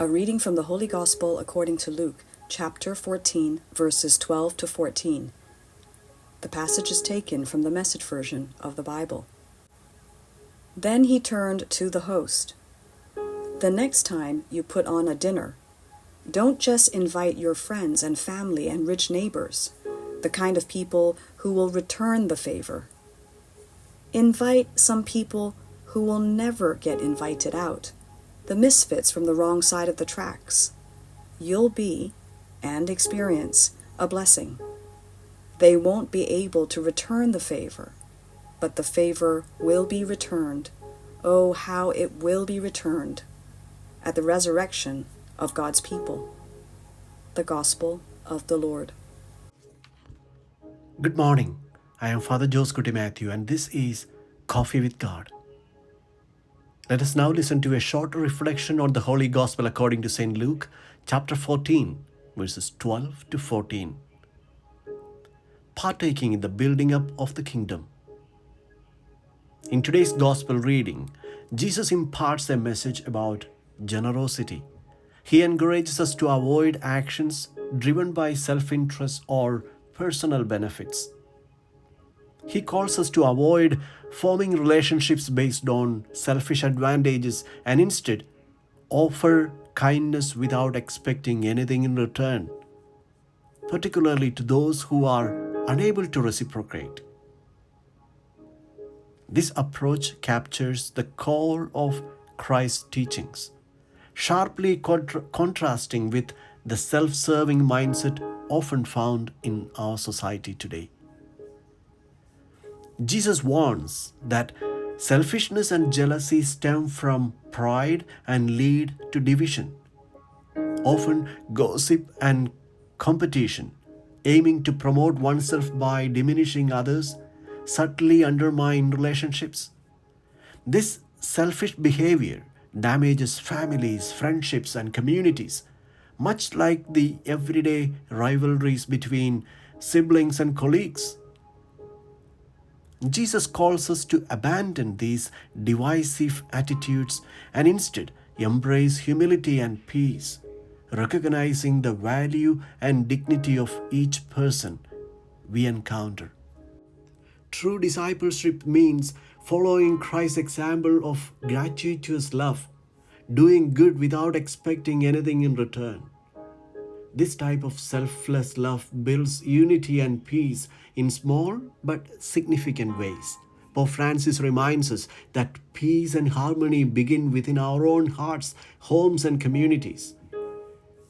A reading from the Holy Gospel according to Luke, chapter 14, verses 12 to 14. The passage is taken from the Message version of the Bible. Then he turned to the host. The next time you put on a dinner, don't just invite your friends and family and rich neighbors, the kind of people who will return the favor. Invite some people who will never get invited out, the misfits from the wrong side of the tracks. You'll be, and experience, a blessing. They won't be able to return the favor, but the favor will be returned. Oh, how it will be returned at the resurrection of God's people. The Gospel of the Lord. Good morning. I am Father Joseph Matthew, and this is Coffee with God. Let us now listen to a short reflection on the Holy Gospel according to St. Luke, chapter 14, verses 12 to 14. Partaking in the building up of the kingdom. In today's Gospel reading, Jesus imparts a message about generosity. He encourages us to avoid actions driven by self-interest or personal benefits. He calls us to avoid forming relationships based on selfish advantages and instead offer kindness without expecting anything in return, particularly to those who are unable to reciprocate. This approach captures the core of Christ's teachings, sharply contrasting with the self-serving mindset often found in our society today. Jesus warns that selfishness and jealousy stem from pride and lead to division, often gossip and competition, aiming to promote oneself by diminishing others, subtly undermine relationships. This selfish behavior damages families, friendships, and communities, much like the everyday rivalries between siblings and colleagues. Jesus calls us to abandon these divisive attitudes and instead embrace humility and peace, recognizing the value and dignity of each person we encounter. True discipleship means following Christ's example of gratuitous love, doing good without expecting anything in return. This type of selfless love builds unity and peace in small but significant ways. Pope Francis reminds us that peace and harmony begin within our own hearts, homes, and communities.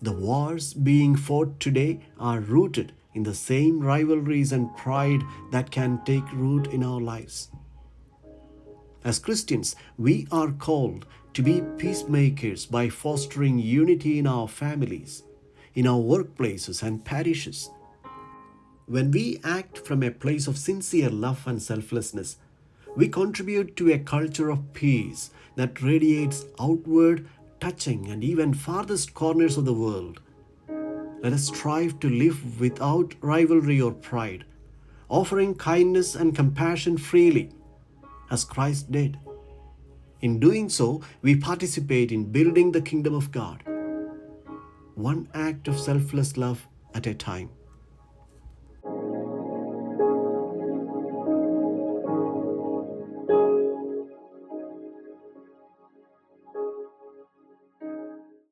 The wars being fought today are rooted in the same rivalries and pride that can take root in our lives. As Christians, we are called to be peacemakers by fostering unity in our families, in our workplaces and parishes. When we act from a place of sincere love and selflessness, we contribute to a culture of peace that radiates outward, touching and even farthest corners of the world. Let us strive to live without rivalry or pride, offering kindness and compassion freely, as Christ did. In doing so, we participate in building the kingdom of God, one act of selfless love at a time.